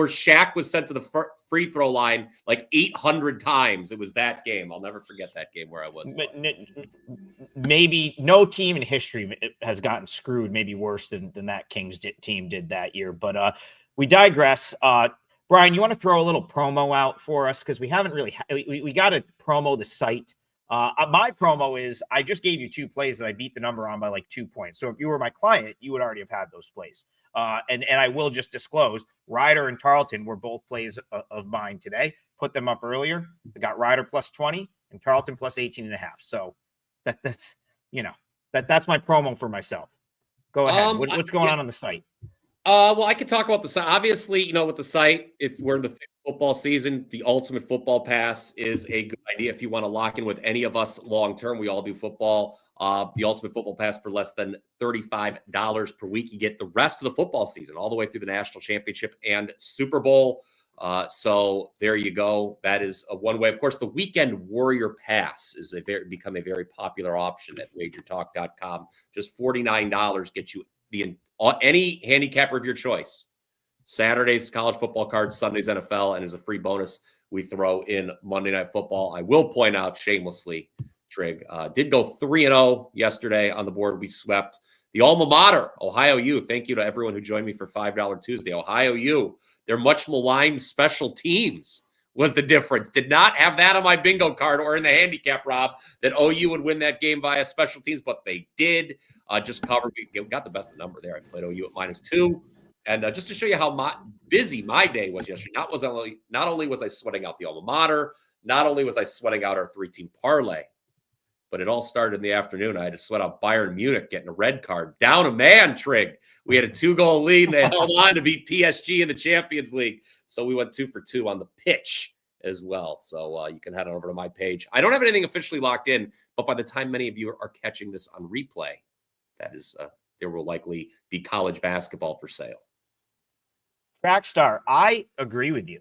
Shaq was sent to the free throw line like 800 times. It was that game. I'll never forget that game where I was. Maybe no team in history has gotten screwed maybe worse than that Kings team did that year. But we digress. Brian, you want to throw a little promo out for us? Because we haven't really we got to promo the site. My promo is I just gave you 2 plays that I beat the number on by like 2 points. So if you were my client, you would already have had those plays. And I will just disclose Ryder and Tarleton were both plays of mine today. Put them up earlier. I got Ryder plus 20 and Tarleton plus 18.5. So that's my promo for myself. Go ahead. What's going on the site? Well, I could talk about the site. Obviously, with the site, we're in the football season. The Ultimate Football Pass is a good idea if you want to lock in with any of us long term. We all do football. The Ultimate Football Pass for less than $35 per week. You get the rest of the football season, all the way through the national championship and Super Bowl. So there you go. That is one way. Of course, the Weekend Warrior Pass is become a very popular option at wagertalk.com. Just $49 gets you any handicapper of your choice. Saturdays, college football cards, Sundays, NFL, and as a free bonus, we throw in Monday Night Football. I will point out shamelessly, Trigg did go 3-0 yesterday on the board. We swept the alma mater, Ohio U. Thank you to everyone who joined me for $5 Tuesday. Ohio U, their much maligned special teams was the difference. Did not have that on my bingo card or in the handicap, Rob, that OU would win that game via special teams, but they did. Just covered. We got the best of the number there. I played OU at -2. And just to show you how busy my day was yesterday, not only was I sweating out the alma mater, not only was I sweating out our 3-team parlay, but it all started in the afternoon. I had to sweat out Bayern Munich getting a red card. Down a man, Trigg. We had a 2-goal lead, and they held on to beat PSG in the Champions League. So we went 2 for 2 on the pitch as well. So you can head on over to my page. I don't have anything officially locked in, but by the time many of you are catching this on replay, that is, there will likely be college basketball for sale. Trackstar, I agree with you.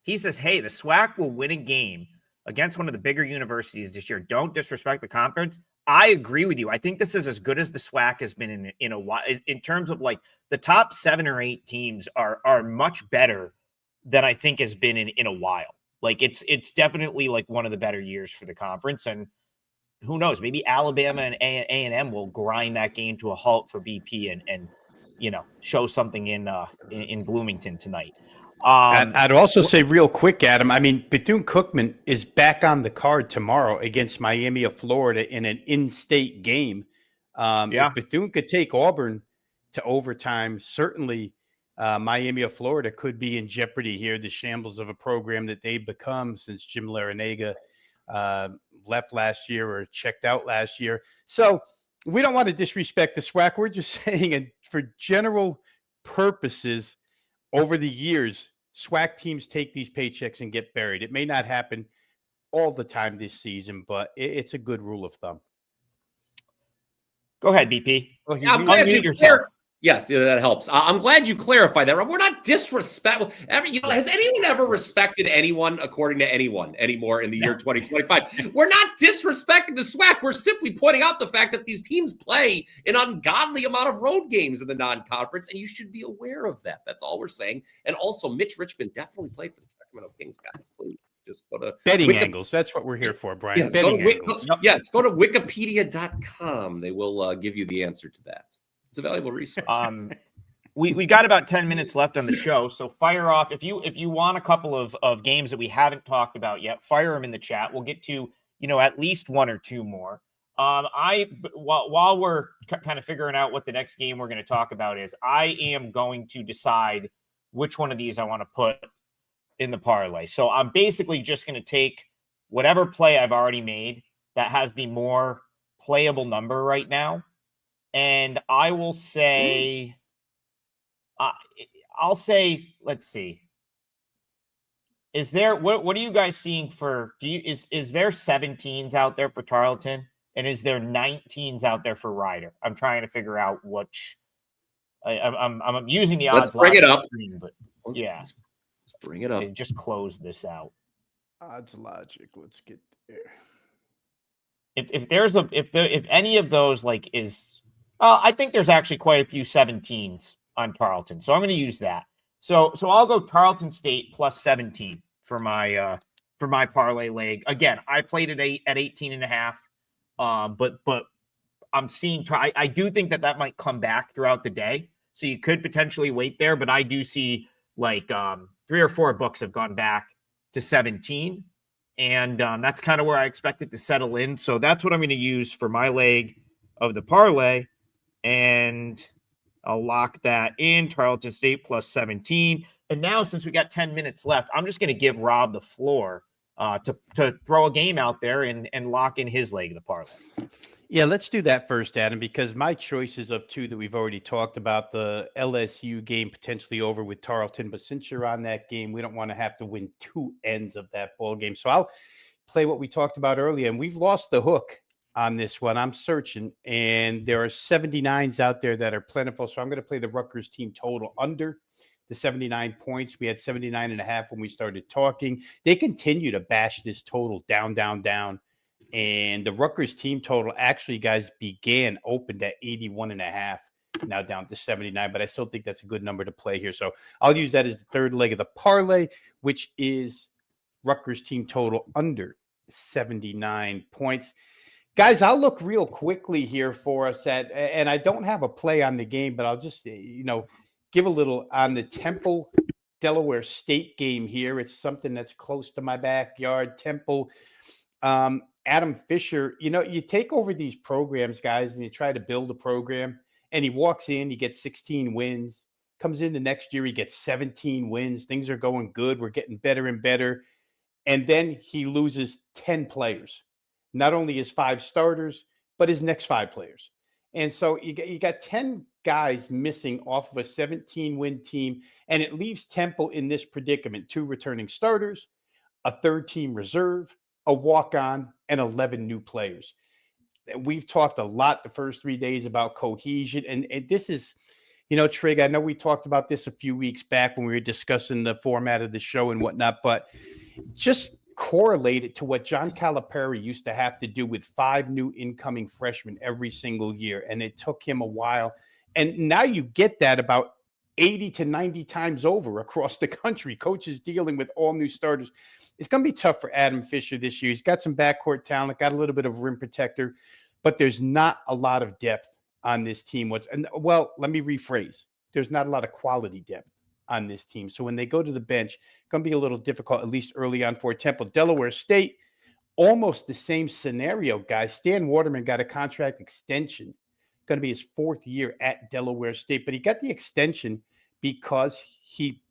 He says, hey, the SWAC will win a game against one of the bigger universities this year. Don't disrespect the conference. I agree with you. I think this is as good as the SWAC has been in a while. In terms of like the top 7 or 8 teams are much better than I think has been in a while. Like it's definitely like one of the better years for the conference. And who knows, maybe Alabama and A&M will grind that game to a halt for BP and show something in Bloomington tonight. I'd also say real quick, Adam, I mean, Bethune-Cookman is back on the card tomorrow against Miami of Florida in an in-state game. If Bethune could take Auburn to overtime, certainly Miami of Florida could be in jeopardy here, the shambles of a program that they've become since Jim Larinaga left last year or checked out last year. So we don't want to disrespect the SWAC. We're just saying, and for general purposes, over the years, SWAC teams take these paychecks and get buried. It may not happen all the time this season, but it's a good rule of thumb. Go ahead, BP. Well, I'm glad you yourself. Yes, that helps. I'm glad you clarified that. We're not disrespectful. Has anyone ever respected anyone according to anyone anymore in the year 2025? We're not disrespecting the SWAC. We're simply pointing out the fact that these teams play an ungodly amount of road games in the non-conference, and you should be aware of that. That's all we're saying. And also, Mitch Richmond definitely played for the Sacramento Kings, guys. Please just go to betting angles. That's what we're here for, Brian. Yes, betting angles. Yes, go to wikipedia.com. They will give you the answer to that. It's a valuable resource. We got about 10 minutes left on the show, so fire off. If you want a couple of games that we haven't talked about yet, fire them in the chat. We'll get to at least 1 or 2 more. While we're kind of figuring out what the next game we're going to talk about is, I am going to decide which one of these I want to put in the parlay. So I'm basically just going to take whatever play I've already made that has the more playable number right now. And I will say, let's see. Is there, what are you guys seeing for, is there 17s out there for Tarleton? And is there 19s out there for Ryder? I'm trying to figure out which, I'm using the odds. Let's bring it up. Screen, but Let's bring it up. And just close this out. Odds logic. Let's get there. If any of those like is, I think there's actually quite a few 17s on Tarleton, so I'm going to use that. So I'll go Tarleton State plus 17 for my parlay leg. Again, I played it at 18.5, but I'm seeing. I do think that might come back throughout the day, so you could potentially wait there. But I do see like 3 or 4 books have gone back to 17. And that's kind of where I expect it to settle in. So that's what I'm going to use for my leg of the parlay. And I'll lock that in, Tarleton State plus 17. And now, since we got 10 minutes left, I'm just going to give Rob the floor to throw a game out there and lock in his leg of the parlay. Yeah, let's do that first, Adam, because my choices of 2 that we've already talked about, the LSU game potentially over with Tarleton, but since you're on that game, we don't want to have to win 2 ends of that ball game. So I'll play what we talked about earlier, and we've lost the hook on this one. I'm searching, and there are 79s out there that are plentiful, so I'm going to play the Rutgers team total under the 79 points. We had 79.5 when we started talking. They continue to bash this total down, down, down. And the Rutgers team total actually, guys, opened at 81.5, now down to 79. But I still think that's a good number to play here. So I'll use that as the third leg of the parlay, which is Rutgers team total under 79 points. Guys, I'll look real quickly here for us and I don't have a play on the game, but I'll just, give a little on the Temple Delaware State game here. It's something that's close to my backyard. Temple, Adam Fisher, you take over these programs, guys, and you try to build a program, and he walks in, he gets 16 wins, comes in the next year, he gets 17 wins. Things are going good. We're getting better and better. And then he loses 10 players, not only his 5 starters, but his next 5 players. And so you got 10 guys missing off of a 17-win team, and it leaves Temple in this predicament: 2 returning starters, a 3rd-team reserve, a walk-on, and 11 new players. We've talked a lot the first 3 days about cohesion, and this is, Trigg, I know we talked about this a few weeks back when we were discussing the format of the show and whatnot, but just correlate it to what John Calipari used to have to do with 5 new incoming freshmen every single year, and it took him a while. And now you get that about 80 to 90 times over across the country, coaches dealing with all new starters. It's going to be tough for Adam Fisher this year. He's got some backcourt talent, got a little bit of rim protector, but there's not a lot of depth on this team. Let me rephrase. There's not a lot of quality depth on this team. So when they go to the bench, it's going to be a little difficult, at least early on for Temple. Delaware State, almost the same scenario, guys. Stan Waterman got a contract extension. Going to be his 4th year at Delaware State, but he got the extension because he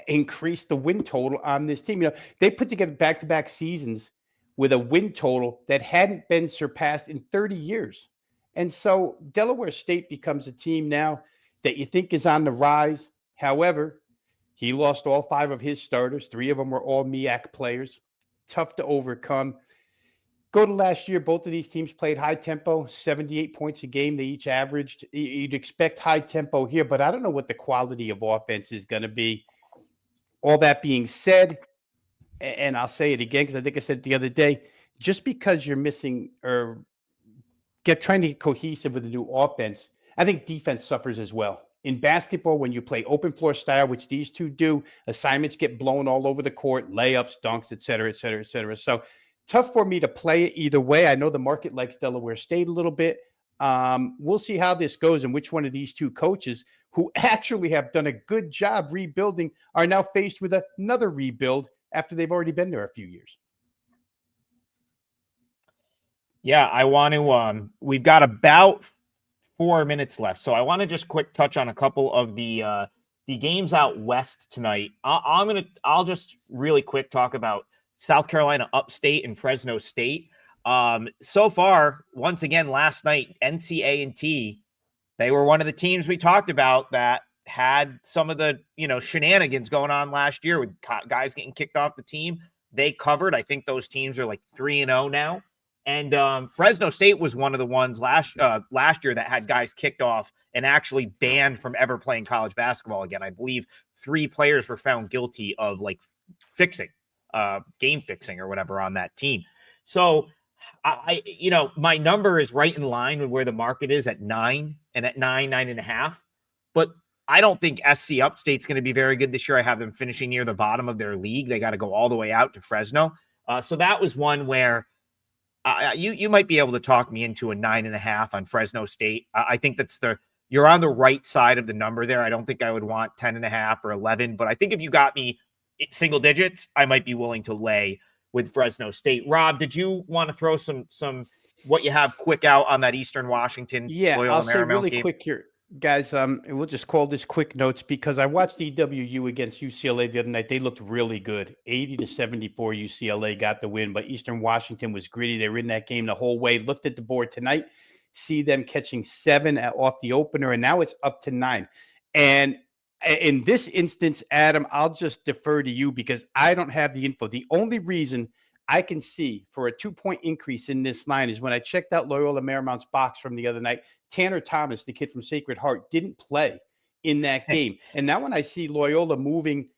increased the win total on this team. They put together back-to-back seasons with a win total that hadn't been surpassed in 30 years. And so Delaware State becomes a team now that you think is on the rise. However, he lost all 5 of his starters. 3 of them were all MEAC players. Tough to overcome. Go to last year, both of these teams played high tempo, 78 points a game they each averaged. You'd expect high tempo here, but I don't know what the quality of offense is going to be. All that being said, and I'll say it again because I think I said it the other day, just because you're missing or trying to get cohesive with a new offense, I think defense suffers as well. In basketball, when you play open floor style, which these two do, assignments get blown all over the court, layups, dunks, et cetera, et cetera, et cetera. So tough for me to play it either way. I know the market likes Delaware State a little bit. We'll see how this goes and which one of these two coaches who actually have done a good job rebuilding are now faced with another rebuild after they've already been there a few years. Yeah, I want to, we've got about 4 minutes left. So I want to just quick touch on a couple of the the games out west tonight. I'll just really quick talk about South Carolina Upstate and Fresno State. So far, once again, last night, NCAA, they were one of the teams we talked about that had some of the, shenanigans going on last year with guys getting kicked off the team. They covered. I think those teams are like 3-0 now. And Fresno State was one of the ones last year that had guys kicked off and actually banned from ever playing college basketball again. I believe 3 players were found guilty of like game fixing or whatever on that team. So my number is right in line with where the market is at 9 and at 9.5. But I don't think SC Upstate's going to be very good this year. I have them finishing near the bottom of their league. They got to go all the way out to Fresno. So that was one where you might be able to talk me into a 9.5 on Fresno State. I think you're on the right side of the number there. I don't think I would want 10.5 or 11, but I think if you got me single digits, I might be willing to lay with Fresno State. Rob, did you want to throw some what you have quick out on that Eastern Washington? Yeah, I'll say really game? Quick here, guys. We'll just call this quick notes because I watched EWU against UCLA the other night. They looked really good. 80-74, UCLA got the win, but Eastern Washington was gritty. They were in that game the whole way. Looked at the board tonight, see them catching 7 off the opener, and now it's up to 9. And in this instance, Adam, I'll just defer to you because I don't have the info. The only reason I can see for a 2-point increase in this line is when I checked out Loyola Marymount's box from the other night. Tanner Thomas, the kid from Sacred Heart, didn't play in that game. And now when I see Loyola moving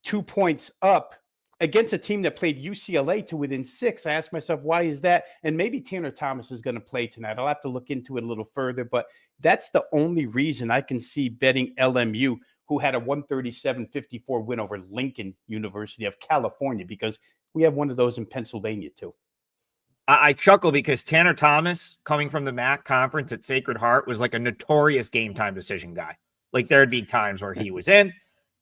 2 points up against a team that played UCLA to within 6, I ask myself, why is that? And maybe Tanner Thomas is going to play tonight. I'll have to look into it a little further, but that's the only reason I can see betting LMU, who had a 137-54 win over Lincoln University of California, because we have one of those in Pennsylvania too. I chuckle because Tanner Thomas, coming from the MAC conference at Sacred Heart, was like a notorious game time decision guy. Like there'd be times where he was in,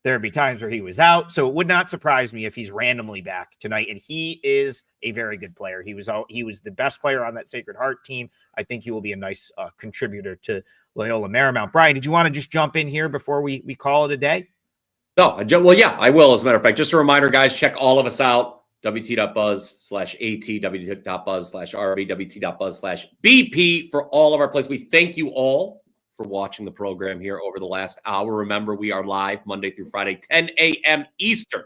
there'd be times where he was out. So it would not surprise me if he's randomly back tonight. And he is a very good player. He was the best player on that Sacred Heart team. I think he will be a nice contributor to Loyola Marymount. Brian, did you want to just jump in here before we call it a day? No, well, yeah, I will. As a matter of fact, just a reminder, guys, check all of us out. WT.buzz/AT, WT.buzz/RV, WT.buzz/BP for all of our plays. We thank you all for watching the program here over the last hour. Remember, we are live Monday through Friday, 10 a.m. Eastern.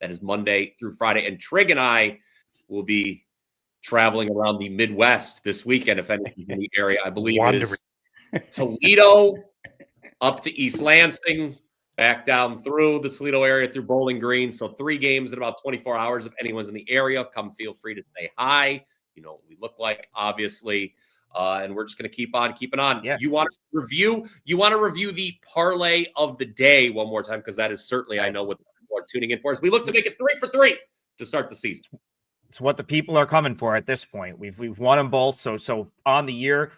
That is Monday through Friday. And Trigg and I will be traveling around the Midwest this weekend, if anything's in the area. I believe it is Toledo up to East Lansing, back down through the Toledo area through Bowling Green. So 3 games in about 24 hours. If anyone's in the area, come feel free to say hi. You know what we look like, obviously. And we're just going to keep on keeping on. Yeah. You want to review the parlay of the day one more time, because that is certainly, I know, what people are tuning in for us. We look to make it 3 for 3 to start the season. It's what the people are coming for at this point. We've won them both. So on the year,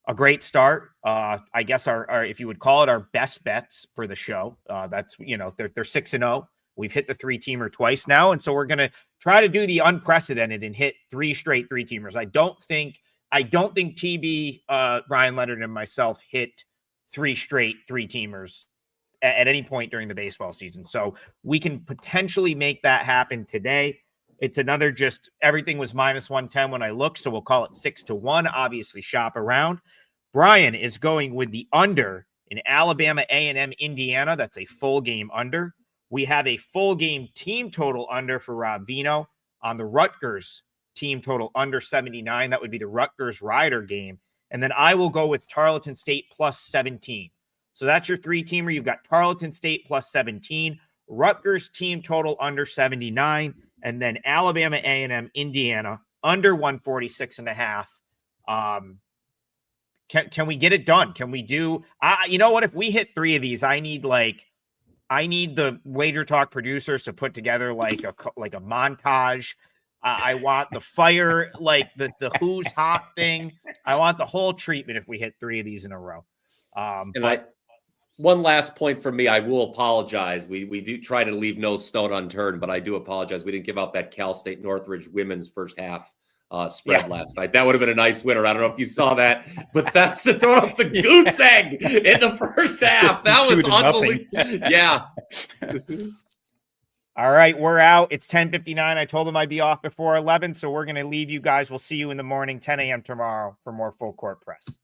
a great start. I guess our if you would call it our best bets for the show. That's they're 6-0. We've hit the 3-teamer twice now, and so we're gonna try to do the unprecedented and hit 3 straight 3-teamers. I don't think TB, Brian Leonard, and myself hit 3 straight 3-teamers at any point during the baseball season. So we can potentially make that happen today. It's another just everything was -110 when I looked, so we'll call it 6-1. Obviously, shop around. Brian is going with the under in Alabama A&M Indiana. That's a full game under. We have a full game team total under for Rob Vino on the Rutgers team total under 79. That would be the Rutgers Rider game. And then I will go with Tarleton State plus 17. So that's your 3-teamer. You've got Tarleton State plus 17, Rutgers team total under 79, and then Alabama A&M Indiana under 146.5. Can we get it done? Can we do? You know what? If we hit 3 of these, I need the Wager Talk producers to put together like a montage. I want the fire, like the Who's Hot thing. I want the whole treatment if we hit 3 of these in a row. One last point from me. I will apologize. We do try to leave no stone unturned, but I do apologize. We didn't give out that Cal State Northridge women's first half spread last night. That would have been a nice winner. I don't know if you saw that. Bethesda throwing up the goose egg in the first half. That was unbelievable. Yeah. All right, we're out. It's 10:59. I told him I'd be off before 11, so we're going to leave you guys. We'll see you in the morning, 10 a.m. tomorrow for more Full Court Press.